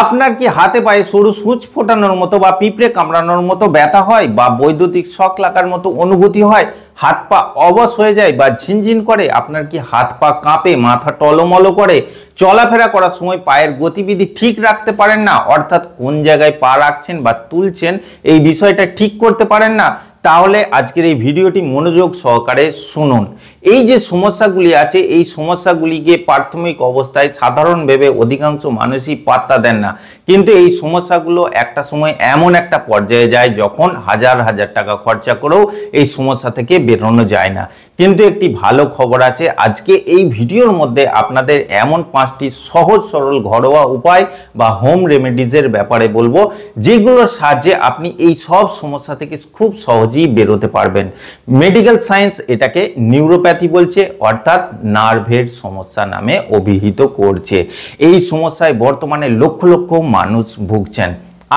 আপনার কি হাতে পায়ে সরু সূচ ফোটানোর মতো বা পিঁপড়ে কামড়ানোর মতো ব্যথা হয় বা বৈদ্যুতিক শক লাগার মতো অনুভূতি হয়, হাত পা অবশ হয়ে যায় বা ঝিনঝিন করে? আপনার কি হাত পা কাঁপে, মাথা টলমলো করে, চলাফেরা করার সময় পায়ের গতিবিধি ঠিক রাখতে পারেন না, অর্থাৎ কোন জায়গায় পা রাখছেন বা তুলছেন এই বিষয়টা ঠিক করতে পারেন না? তাহলে আজকের এই ভিডিওটি মনোযোগ সহকারে শুনুন। এই যে সমস্যাগুলি আছে, এই সমস্যাগুলিকে প্রাথমিক অবস্থায় সাধারণ ভেবে অধিকাংশ মানুষই পাত্তা দেন না, কিন্তু এই সমস্যাগুলো একটা সময় এমন একটা পর্যায়ে যায় যখন হাজার হাজার টাকা খরচা করেও এই সমস্যা থেকে বেরোনো যায় না। কিন্তু একটি ভালো খবর আছে, আজকে এই ভিডিওর মধ্যে আপনাদের এমন 5টি সহজ সরল ঘরোয়া উপায় বা হোম রেমেডিজের ব্যাপারে বলবো, যেগুলোর সাহায্যে আপনি এই সব সমস্যা থেকে খুব সহজেই বেরোতে পারবেন। মেডিকেল সায়েন্স এটাকে নিউরোপ্যাথি বলছে, অর্থাৎ নার্ভের সমস্যা নামে অভিহিত করছে। এই সমস্যায় বর্তমানে লক্ষ লক্ষ মানুষ ভুগছেন।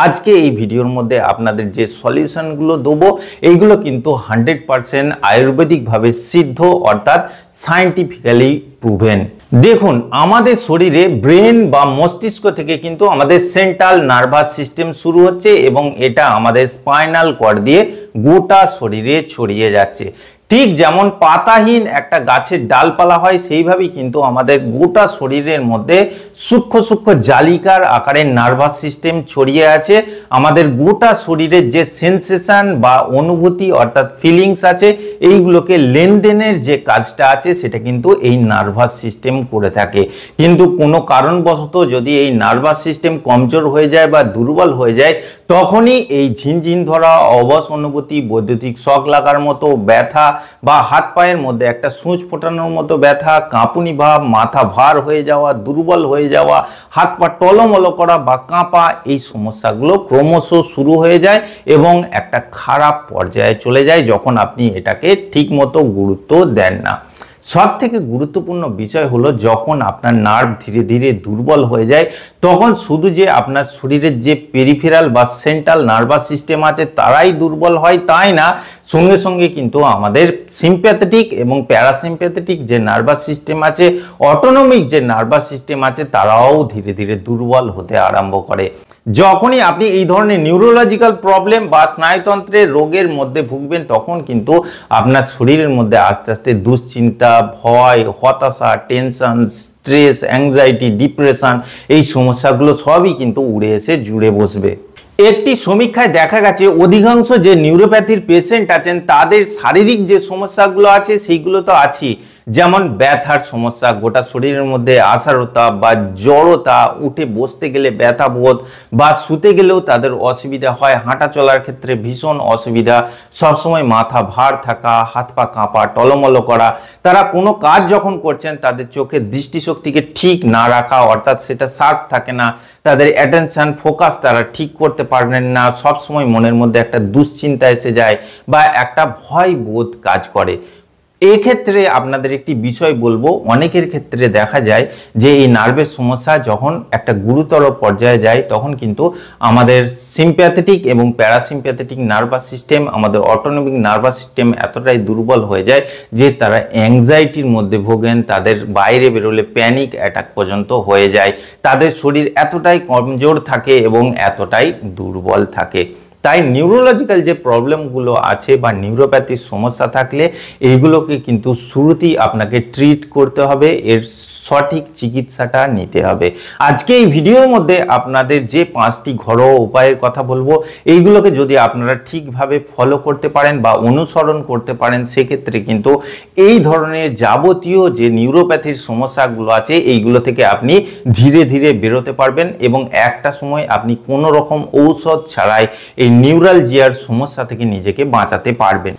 আজকে এই ভিডিওর মধ্যে আপনাদের যে সলিউশনগুলো দেবো, এইগুলো কিন্তু 100% আয়ুর্বেদিকভাবে সিদ্ধ, অর্থাৎ সায়েন্টিফিক্যালি প্রুভেন। দেখুন, আমাদের শরীরে ব্রেন বা মস্তিষ্ক থেকে কিন্তু আমাদের সেন্ট্রাল নার্ভাস সিস্টেম শুরু হচ্ছে এবং এটা আমাদের স্পাইনাল কর্ড দিয়ে গোটা শরীরে ছড়িয়ে যাচ্ছে। ঠিক যেমন পাতাহীন একটা গাছের ডালপালা হয়, সেইভাবেই কিন্তু আমাদের গোটা শরীরের মধ্যে সূক্ষ্ম সূক্ষ্ম জালিকার আকারে নার্ভাস সিস্টেম ছড়িয়ে আছে। আমাদের গোটা শরীরের যে সেন্সেশন বা অনুভূতি অর্থাৎ ফিলিংস আছে, এইগুলোকে লেনদেনের যে কাজটা আছে সেটা কিন্তু এই নার্ভাস সিস্টেম করে থাকে। কিন্তু কোনো কারণবশত যদি এই নার্ভাস সিস্টেম কমজোর হয়ে যায় বা দুর্বল হয়ে যায়, তখনই এই ঝিনঝিন ধরা, অবশ অনুভূতি, বৈদ্যুতিক শক লাগার মতো ব্যথা বা হাত পায়ের মধ্যে একটা সূচ ফোটানোর মতো ব্যথা, কাঁপুনি ভাব, মাথা ভার হয়ে যাওয়া, দুর্বল হয়ে যাওয়া, হাত পা টলমলো করা বা কাঁপা, এই সমস্যাগুলো ক্রমশ শুরু হয়ে যায় এবং একটা খারাপ পর্যায়ে চলে যায় যখন আপনি এটাকে ঠিকমতো গুরুত্ব দেন না। সব থেকে গুরুত্বপূর্ণ বিষয় হলো, যখন আপনার নার্ভ ধীরে ধীরে দুর্বল হয়ে যায়, তখন শুধু যে আপনার শরীরের যে পেরিফেরাল বা সেন্ট্রাল নার্ভাস সিস্টেম আছে তারাই দুর্বল হয় তাই না, সঙ্গে সঙ্গে কিন্তু আমাদের সিম্প্যাথেটিক এবং প্যারাসিম্প্যাথেটিক যে নার্ভাস সিস্টেম আছে, অটোনমিক যে নার্ভাস সিস্টেম আছে, তারাও ধীরে ধীরে দুর্বল হতে আরম্ভ করে। যখনই আপনি এই ধরনের নিউরোলজিক্যাল প্রবলেম বা স্নায়ুতন্ত্রের রোগের মধ্যে ভুগবেন, তখন কিন্তু আপনার শরীরের মধ্যে আস্তে আস্তে দুশ্চিন্তা, ভয়, হতাশা, টেনশন, স্ট্রেস, অ্যাংজাইটি, ডিপ্রেশন, এই সমস্যাগুলো সবই কিন্তু উড়ে এসে জুড়ে বসবে। একটি সমীক্ষায় দেখা গেছে, অধিকাংশ যে নিউরোপ্যাথির পেশেন্ট আছেন তাদের শারীরিক যে সমস্যাগুলো আছে সেইগুলো তো আছেই, যেমন ব্যথার সমস্যা, গোটা শরীরের মধ্যে আসারতা বা জড়তা, উঠে বসতে গেলে ব্যথা বোধ বা শুতে গেলেও তাদের অসুবিধা হয়, হাঁটা চলার ক্ষেত্রে ভীষণ অসুবিধা, সবসময় মাথা ভার থাকা, হাত পা কাঁপা, টলমলো করা, তারা কোনো কাজ যখন করছেন তাদের চোখের দৃষ্টিশক্তিকে ঠিক না রাখা, অর্থাৎ সেটা শার্প থাকে না, তাদের অ্যাটেনশন ফোকাস তারা ঠিক করতে পারেন না, সবসময় মনের মধ্যে একটা দুশ্চিন্তা এসে যায় বা একটা ভয় বোধ কাজ করে। এক্ষেত্রে আপনাদের একটি বিষয় বলবো, অনেকের ক্ষেত্রে দেখা যায় যে এই নার্ভের সমস্যা যখন একটা গুরুতর পর্যায়ে যায়, তখন কিন্তু আমাদের সিম্প্যাথেটিক এবং প্যারাসিম্প্যাথেটিক নার্ভাস সিস্টেম, আমাদের অটোনমিক নার্ভাস সিস্টেম এতটাই দুর্বল হয়ে যায় যে তারা অ্যাংজাইটির মধ্যে ভোগেন, তাদের বাইরে বেরোলে প্যানিক অ্যাটাক পর্যন্ত হয়ে যায়, তাদের শরীর এতটাই কমজোর থাকে এবং এতটাই দুর্বল থাকে। তাই নিউরোলজিক্যাল যে প্রবলেমগুলো আছে বা নিউরোপ্যাথির সমস্যা থাকলে এইগুলোকে কিন্তু শুরুতেই আপনাকে ট্রিট করতে হবে, এর সঠিক চিকিৎসাটা নিতে হবে। আজকে এই ভিডিওর মধ্যে আপনাদের যে 5টি ঘরোয়া উপায়ের কথা বলবো, এইগুলোকে যদি আপনারা ঠিকভাবে ফলো করতে পারেন বা অনুসরণ করতে পারেন, সেক্ষেত্রে কিন্তু এই ধরনের যাবতীয় যে নিউরোপ্যাথির সমস্যাগুলো আছে এইগুলো থেকে আপনি ধীরে ধীরে বেরোতে পারবেন এবং একটা সময় আপনি কোনো রকম ঔষধ ছাড়াই এই নিউরালজিয়ার সমস্যা থেকে নিজেকে বাঁচাতে পারবেন।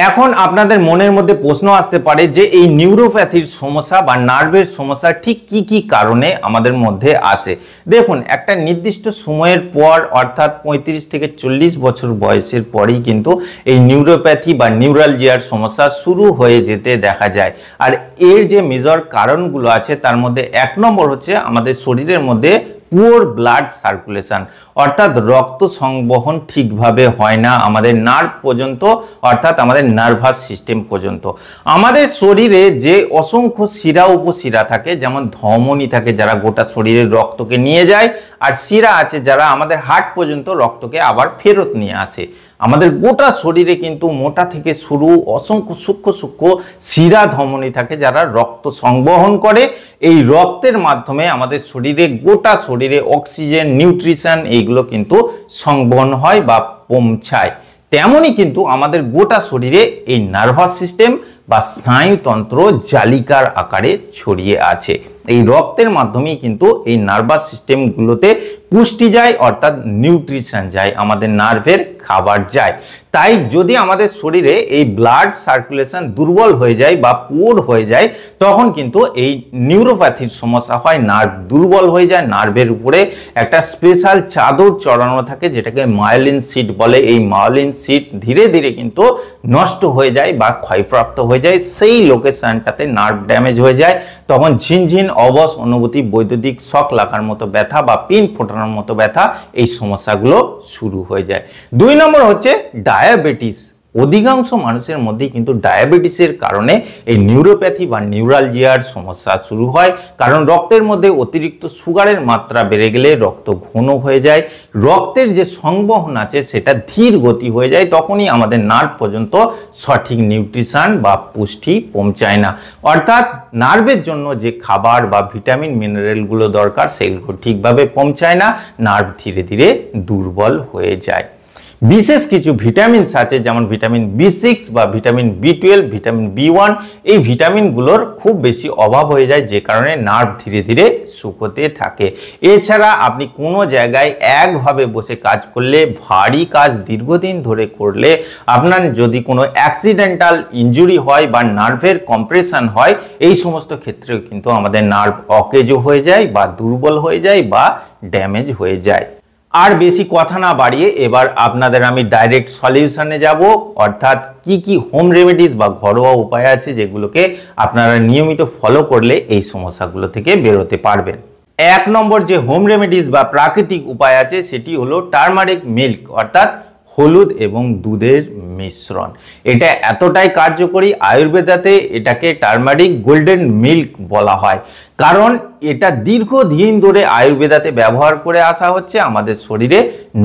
এখন আপনাদের মনের মধ্যে প্রশ্ন আসতে পারে যে এই নিউরোপ্যাথির সমস্যা বা নার্ভের সমস্যা ঠিক কি কি কারণে আমাদের মধ্যে আসে। দেখুন, একটা নির্দিষ্ট সময়ের পর, অর্থাৎ 35 থেকে 40 বছর বয়সের পরেই কিন্তু এই নিউরোপ্যাথি বা নিউরালজিয়ার সমস্যা শুরু হয়ে যেতে দেখা যায়। আর এর যে মেজর কারণগুলো আছে তার মধ্যে 1 নম্বর হচ্ছে আমাদের শরীরের মধ্যে পুওর ব্লাড সার্কুলেশন, অর্থাৎ রক্ত সংবহন ঠিকভাবে হয় না আমাদের নার্ভ পর্যন্ত, অর্থাৎ আমাদের নার্ভাস সিস্টেম পর্যন্ত। আমাদের শরীরে যে অসংখ্য শিরা উপশিরা থাকে, যেমন ধমনী থাকে যারা গোটা শরীরের রক্তকে নিয়ে যায়, আর শিরা আছে যারা আমাদের হার্ট পর্যন্ত রক্তকে আবার ফেরত নিয়ে আসে। আমাদের গোটা শরীরে কিন্তু মোটা থেকে শুরু অসংখ্য সূক্ষ্ম সূক্ষ্ম শিরা ধমনী থাকে যারা রক্ত সংবহন করে। এই রক্তের মাধ্যমে আমাদের শরীরে গোটা শরীরে অক্সিজেন, নিউট্রিশন এইগুলো কিন্তু সংবহন হয় বা পৌঁছায়। তেমনই কিন্তু আমাদের গোটা শরীরে এই নার্ভাস সিস্টেম বা স্নায়ুতন্ত্র জালিকার আকারে ছড়িয়ে আছে। এই রক্তের মাধ্যমেই কিন্তু এই নার্ভাস সিস্টেমগুলোতে পুষ্টি যায়, অর্থাৎ নিউট্রিশন যায়, আমাদের নার্ভের খাবার যায়। তাই যদি আমাদের শরীরে এই ব্লাড সার্কুলেশন দুর্বল হয়ে যায় বা পুওর হয়ে যায়, তখন কিন্তু এই নিউরোপ্যাথির সমস্যা হয়। নার্ভ দুর্বল হয়ে যায়, নার্ভের উপরে একটা স্পেশাল চাদর চড়ানো থাকে যেটাকে মায়োলিন সিট বলে। এই মায়োলিন সিট ধীরে ধীরে কিন্তু নষ্ট হয়ে যায় বা ক্ষয়প্রাপ্ত হয়ে যায়, সেই লোকেশনটাতে নার্ভ ড্যামেজ হয়ে যায়। তখন ঝিনঝিন অবশ অনুভূতি, বৈদ্যুতিক শক লাগার মতো ব্যথা বা পিন ফোটানোর মতো ব্যথা, এই সমস্যাগুলো শুরু হয়ে যায়। 2 নম্বর হচ্ছে ডায়াবেটিস। অধিকাংশ মানুষের মধ্যেই কিন্তু ডায়াবেটিসের কারণে এই নিউরোপ্যাথি বা নিউরালজিয়ার সমস্যা শুরু হয়। কারণ রক্তের মধ্যে অতিরিক্ত সুগারের মাত্রা বেড়ে গেলে রক্ত ঘন হয়ে যায়, রক্তের যে সংবহন আছে সেটা ধীর গতি হয়ে যায়, তখনই আমাদের নার্ভ পর্যন্ত সঠিক নিউট্রিশন বা পুষ্টি পৌঁছায় না। অর্থাৎ নার্ভের জন্য যে খাবার বা ভিটামিন মিনারেলগুলো দরকার সেগুলো ঠিকভাবে পৌঁছায় না, নার্ভ ধীরে ধীরে দুর্বল হয়ে যায়। বিশেষ কিছু ভিটামিনস আছে যেমন ভিটামিন B6 বা ভিটামিন B12, ভিটামিন B1, এই ভিটামিনগুলোর খুব বেশি অভাব হয়ে যায়, যে কারণে নার্ভ ধীরে ধীরে শুকোতে থাকে। এছাড়া আপনি কোনো জায়গায় একভাবে বসে কাজ করলে, ভারী কাজ দীর্ঘদিন ধরে করলে, আপনার যদি কোনো অ্যাক্সিডেন্টাল ইনজুরি হয় বা নার্ভের কম্প্রেশন হয়, এই সমস্ত ক্ষেত্রেও কিন্তু আমাদের নার্ভ অকেজো হয়ে যায় বা দুর্বল হয়ে যায় বা ড্যামেজ হয়ে যায়। আর বেশি কথা না বাড়িয়ে এবার আপনাদের আমি ডাইরেক্ট সলিউশনে যাব, অর্থাৎ কি কি হোম রেমেডিস বা ঘরোয়া উপায় আছে যেগুলোকে আপনারা নিয়মিত ফলো করলে এই সমস্যাগুলো থেকে বেরোতে পারবেন। 1 নম্বর যে হোম রেমেডিস বা প্রাকৃতিক উপায় আছে সেটি হলো টারমারিক মিল্ক, অর্থাৎ হলুদ এবং দুধের মিশ্রণ। এটা এতটাই কার্যকরী, আয়ুর্বেদাতে এটাকে টারমারিক গোল্ডেন মিল্ক বলা হয়, কারণ এটা দীর্ঘদিন ধরে আয়ুর্বেদাতে ব্যবহার করে আসা হচ্ছে আমাদের শরীরে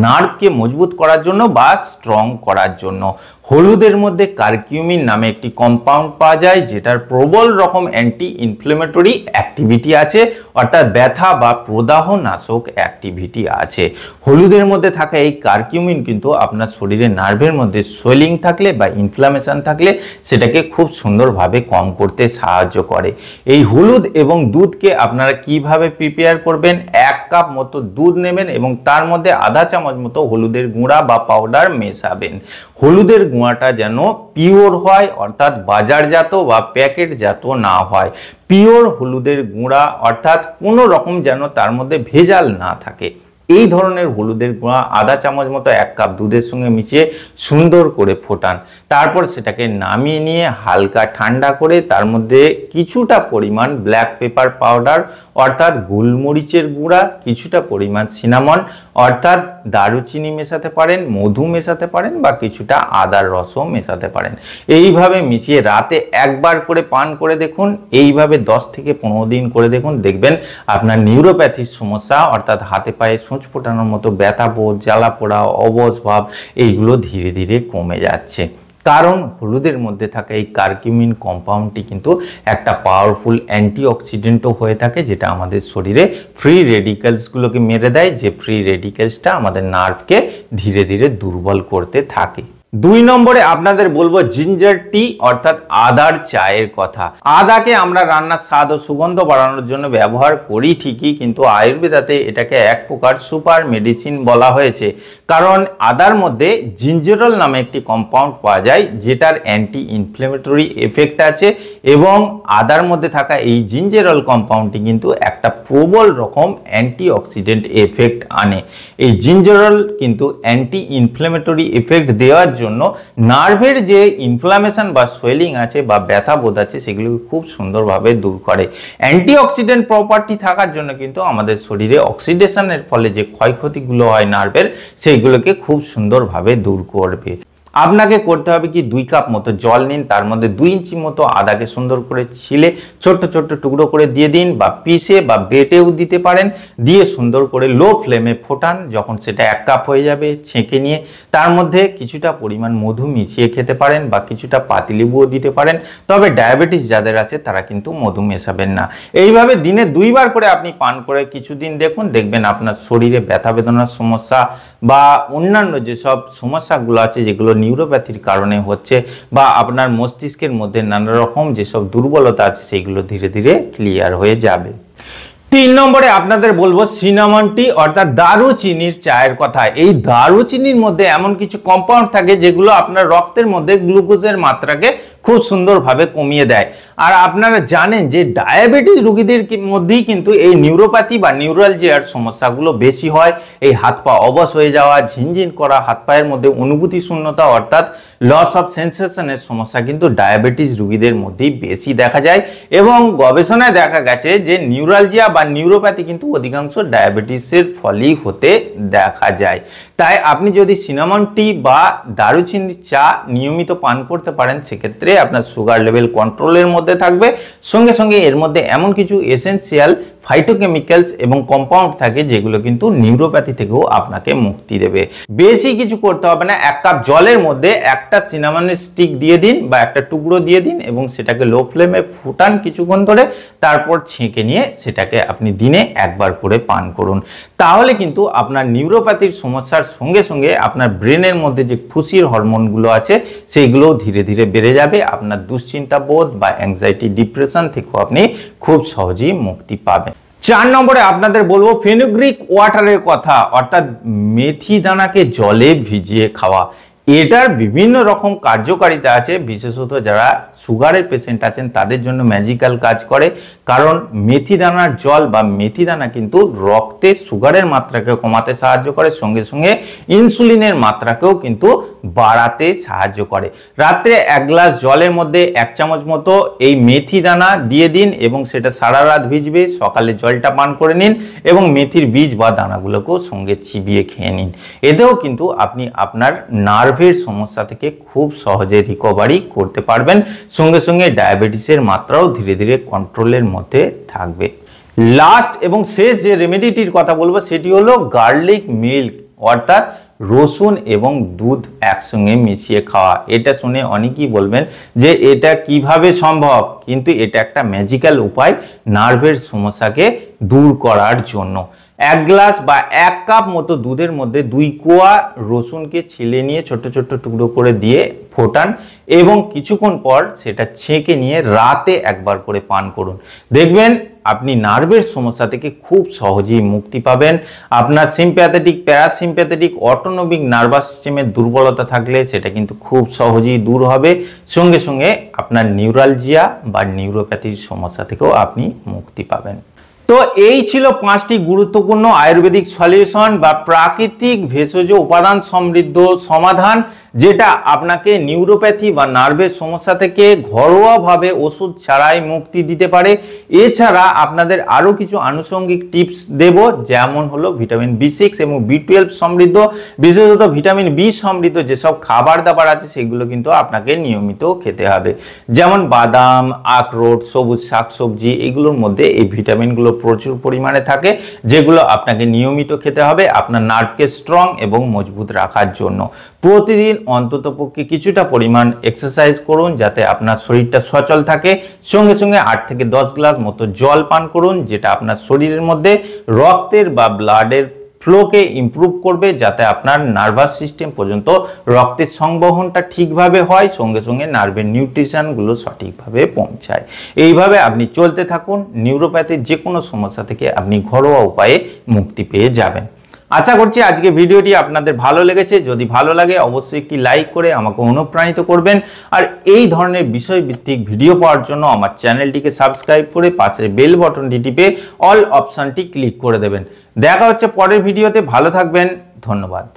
নার্ভকে মজবুত করার জন্য বা স্ট্রং করার জন্য। হলুদের মধ্যে কারকিউমিন নামে একটি কম্পাউন্ড পাওয়া যায় যেটার প্রবল রকম অ্যান্টি ইনফ্লেমেটরি অ্যাক্টিভিটি আছে, অর্থাৎ ব্যথা বা প্রদাহ নাশক অ্যাক্টিভিটি আছে। হলুদের মধ্যে থাকা এই কারকিউমিন কিন্তু আপনার শরীরে নার্ভের মধ্যে সোয়েলিং থাকলে বা ইনফ্লামেশন থাকলে সেটাকে খুব সুন্দরভাবে কম করতে সাহায্য করে। এই হলুদ এবং দুধকে আপনারা কিভাবে প্রিপেয়ার করবেন, 1 কাপ মতো দুধ নেবেন এবং তার মধ্যে আধা চামচ মতো হলুদের গুঁড়া বা পাউডার মেশাবেন। হলুদের গুঁড়াটা যেন পিওর হয়, অর্থাৎ বাজারজাত বা প্যাকেটজাত না হয়। পিওর হলুদের গুঁড়া, অর্থাৎ কোনো রকম যেন তার মধ্যে ভেজাল না থাকে, এই ধরনের হলুদের গুঁড়া আধা চামচ মতো 1 কাপ দুধের সঙ্গে মিশিয়ে সুন্দর করে ফোটান। তারপর সেটাকে নামিয়ে নিয়ে হালকা ঠান্ডা করে তার মধ্যে কিছুটা পরিমাণ ব্ল্যাক পেপার পাউডার, অর্থাৎ গোলমরিচের গুঁড়া, কিছুটা পরিমাণ সিনামন অর্থাৎ দারুচিনি মেশাতে পারেন, মধু মেশাতে পারেন বা কিছুটা আদার রসও মেশাতে পারেন। এইভাবে মিশিয়ে রাতে একবার করে পান করে দেখুন। এইভাবে 10 থেকে 15 দিন করে দেখুন, দেখবেন আপনার নিউরোপ্যাথির সমস্যা অর্থাৎ হাতে পায়ে সূঁচ ফোটানোর মতো ব্যথা বোধ, জ্বালা পোড়া, অবশ ভাব এইগুলো ধীরে ধীরে কমে যাচ্ছে। কারণ হলুদের মধ্যে থাকা এই কারকিউমিন কম্পাউন্ডটি কিন্তু একটা পাওয়ারফুল অ্যান্টিঅক্সিডেন্টও হয়ে থাকে, যেটা আমাদের শরীরে ফ্রি রেডিক্যালসগুলোকে মেরে দেয়, যে ফ্রি রেডিক্যালসটা আমাদের নার্ভকে ধীরে ধীরে দুর্বল করতে থাকে। 2 নম্বরে আপনাদের বলবো জিঞ্জার টি, অর্থাৎ আদার চায়ের কথা। আদাকে আমরা রান্নার স্বাদ ও সুগন্ধ বাড়ানোর জন্য ব্যবহার করি ঠিকই, কিন্তু আয়ুর্বেদাতে এটাকে এক প্রকার সুপার মেডিসিন বলা হয়েছে, কারণ আদার মধ্যে জিঞ্জেরল নামে একটি কম্পাউন্ড পাওয়া যায় যেটার অ্যান্টি ইনফ্লেমেটরি এফেক্ট আছে, এবং আদার মধ্যে থাকা এই জিঞ্জেরল কম্পাউন্ডটি কিন্তু একটা প্রবল রকম অ্যান্টিঅক্সিডেন্ট এফেক্ট আনে। এই জিঞ্জেরল কিন্তু অ্যান্টি ইনফ্লেমেটরি এফেক্ট দেওয়ার জন্য জন্য নার্ভের যে ইনফ্লামেশন বা সোয়েলিং আছে বা ব্যথা বোধ আছে সেগুলোকে খুব সুন্দরভাবে দূর করে। অ্যান্টিঅক্সিডেন্ট প্রপার্টি থাকার জন্য কিন্তু আমাদের শরীরে অক্সিডেশনের ফলে যে ক্ষয়ক্ষতিগুলো হয় নার্ভের সেইগুলোকে খুব সুন্দরভাবে দূর করবে। আপনাকে করতে হবে কি 2 কাপ মতো জল নিন, তার মধ্যে 2 ইঞ্চি মতো আদাকে সুন্দর করে ছিলে ছোট্ট ছোট্ট টুকরো করে দিয়ে দিন বা পিষে বা বেটেও দিতে পারেন, দিয়ে সুন্দর করে লো ফ্লেমে ফোটান। যখন সেটা 1 কাপ হয়ে যাবে ছেঁকে নিয়ে তার মধ্যে কিছুটা পরিমাণ মধু মিশিয়ে খেতে পারেন বা কিছুটা পাতিলেবুও দিতে পারেন। তবে ডায়াবেটিস যাদের আছে তারা কিন্তু মধু মেশাবেন না। এইভাবে দিনে 2 বার করে আপনি পান করে কিছুদিন দেখুন, দেখবেন আপনার শরীরে ব্যথা বেদনার সমস্যা বা অন্যান্য যেসব সমস্যাগুলো আছে যেগুলো নিউরোপ্যাথির কারণে হচ্ছে বা আপনার মস্তিষ্কের মধ্যে নানা রকম যেসব দুর্বলতা আছে সেগুলো ধীরে ধীরে ক্লিয়ার হয়ে যাবে। 3 নম্বরে আপনাদের বলবো সিনামন টি অর্থাৎ দারুচিনির চায়ের কথা। এই দারুচিনির মধ্যে এমন কিছু কম্পাউন্ড থাকে যেগুলো আপনার রক্তের মধ্যে গ্লুকোজের মাত্রাকে খুব সুন্দরভাবে কমিয়ে দেয়। আর আপনারা জানেন যে ডায়াবেটিস রোগীদের মধ্যেই কিন্তু এই নিউরোপ্যাথি বা নিউরালজিয়ার সমস্যাগুলো বেশি হয়। এই হাত পা অবশ হয়ে যাওয়া, ঝিনঝিন করা, হাত পায়ের মধ্যে অনুভূতি শূন্যতা অর্থাৎ লস অফ সেন্সেশনের সমস্যা কিন্তু ডায়াবেটিস রোগীদের মধ্যেই বেশি দেখা যায়। এবং গবেষণায় দেখা গেছে যে নিউরালজিয়া বা নিউরোপ্যাথি কিন্তু অধিকাংশ ডায়াবেটিসের ফলেই হতে দেখা যায়। তাই আপনি যদি সিনামন টি বা দারুচিনির চা নিয়মিত পান করতে পারেন সেক্ষেত্রে আপনার সুগার লেভেল কন্ট্রোলের মধ্যে থাকবে। সঙ্গে সঙ্গে এর মধ্যে এমন কিছু এসেনশিয়াল ফাইটোকেমিক্যালস এবং কম্পাউন্ড থাকে যেগুলো কিন্তু নিউরোপ্যাথি থেকেও আপনাকে মুক্তি দেবে। বেশি কিছু করতে হবে না, 1 কাপ জলের মধ্যে একটা সিনামনের স্টিক দিয়ে দিন বা একটা টুকরো দিয়ে দিন এবং সেটাকে লো ফ্লেমে ফুটান কিছুক্ষণ ধরে, তারপর ছেঁকে নিয়ে সেটাকে আপনি দিনে 1 বার করে পান করুন। তাহলে কিন্তু আপনার নিউরোপ্যাথির সমস্যার সঙ্গে সঙ্গে আপনার ব্রেনের মধ্যে যে খুশির হরমোনগুলো আছে সেইগুলোও ধীরে ধীরে বেড়ে যাবে। আপনার দুশ্চিন্তা বোধ বা অ্যাংজাইটি ডিপ্রেশন থেকেও আপনি খুব সহজেই মুক্তি পাবেন। 4 নম্বরে আপনাদের বলবো ফেনুগ্রিক ওয়াটারের কথা অর্থাৎ মেথি দানাকে জলে ভিজিয়ে খাওয়া। এটার বিভিন্ন রকম কার্যকারিতা আছে, বিশেষত যারা সুগারের পেশেন্ট আছেন তাদের জন্য ম্যাজিক্যাল কাজ করে। কারণ মেথি দানার জল বা মেথি দানা কিন্তু রক্তে সুগারের মাত্রাকে কমাতে সাহায্য করে, সঙ্গে সঙ্গে ইনসুলিনের মাত্রাকেও কিন্তু বাড়াতে সাহায্য করে। রাত্রে 1 গ্লাস জলের মধ্যে 1 চামচ মতো এই মেথি দানা দিয়ে দিন এবং সেটা সারা রাত ভিজবে, সকালে জলটা পান করে নিন এবং মেথির বীজ বা দানাগুলোকেও সঙ্গে চিবিয়ে খেয়ে নিন। এতেও কিন্তু আপনি আপনার নার্ভের সমস্যা থেকে খুব সহজে রিকভারি করতে পারবেন। সঙ্গে সঙ্গে ডায়াবেটিসের মাত্রাও ধীরে ধীরে কন্ট্রোলের মধ্যে থাকবে। লাস্ট এবং শেষ যে রেমেডিটির কথা বলবো সেটি হলো গার্লিক মিল্ক অর্থাৎ রসুন এবং দুধ একসঙ্গে মিশিয়ে খাওয়া। এটা শুনে অনেকেই বলবেন যে এটা কিভাবে সম্ভব, কিন্তু এটা একটা ম্যাজিক্যাল উপায় নার্ভের সমস্যাকে দূর করার জন্য। 1 গ্লাস বা 1 কাপ মতো দুধের মধ্যে 2 কোয়া রসুনকে ছিলে নিয়ে ছোট ছোট টুকরো করে দিয়ে ফোটান এবং কিছুক্ষণ পর সেটা ছেঁকে নিয়ে রাতে 1 বার করে পান করুন। দেখবেন আপনি নার্ভের সমস্যা থেকে খুব সহজেই মুক্তি পাবেন। আপনার সিম্প্যাথেটিক, প্যারাসিম্প্যাথেটিক, অটোনমিক নার্ভাস সিস্টেমের দুর্বলতা থাকলে সেটা কিন্তু খুব সহজেই দূর হবে। সঙ্গে সঙ্গে আপনার নিউরালজিয়া বা নিউরোপ্যাথির সমস্যা থেকেও আপনি মুক্তি পাবেন। তো এই ছিল 5টি গুরুত্বপূর্ণ আয়ুর্বেদিক সলিউশন বা প্রাকৃতিক ভেষজ উপাদান সমৃদ্ধ সমাধান, যেটা আপনাকে নিউরোপ্যাথি বা নার্ভের সমস্যা থেকে ঘরোয়াভাবে ওষুধ ছাড়াই মুক্তি দিতে পারে। এছাড়া আপনাদের আরও কিছু আনুষঙ্গিক টিপস দেব, যেমন হলো ভিটামিন B6 এবং B12 সমৃদ্ধ, বিশেষত ভিটামিন B সমৃদ্ধ যেসব খাবার দাবার আছে সেগুলো কিন্তু আপনাকে নিয়মিত খেতে হবে। যেমন বাদাম, আখরোট, সবুজ শাকসবজি, এগুলোর মধ্যে এই ভিটামিনগুলো প্রচুর পরিমাণে থাকে, যেগুলো আপনাকে নিয়মিত খেতে হবে আপনার নার্ভকে স্ট্রং এবং মজবুত রাখার জন্য। প্রতিদিন অন্ততপক্ষে কিছুটা পরিমাণ এক্সারসাইজ করুন যাতে আপনার শরীরটা সচল থাকে। সঙ্গে সঙ্গে 8 থেকে 10 গ্লাস মতো জল পান করুন, যেটা আপনার শরীরের মধ্যে রক্তের বা ব্লাডের ফ্লোকে ইমপ্রুভ করবে, যাতে আপনার নার্ভাস সিস্টেম পর্যন্ত রক্তের সংবহনটা ঠিকভাবে হয়, সঙ্গে সঙ্গে নার্ভের নিউট্রিশনগুলো সঠিকভাবে পৌঁছায়। এইভাবে আপনি চলতে থাকুন, নিউরোপ্যাথির যে কোনো সমস্যা থেকে আপনি ঘরোয়া উপায়ে মুক্তি পেয়ে যাবেন। আশা করছি আজকে ভিডিওটি আপনাদের ভালো লেগেছে। যদি ভালো লাগে অবশ্যই একটি লাইক করে আমাকে অনুপ্রাণিত করবেন। আর এই ধরনের বিষয়ভিত্তিক ভিডিও পাওয়ার জন্য আমার চ্যানেলটিকে সাবস্ক্রাইব করে পাশের বেল বাটনটি টিপে অল অপশনটি ক্লিক করে দেবেন। দেখা হচ্ছে পরের ভিডিওতে। ভালো থাকবেন, ধন্যবাদ।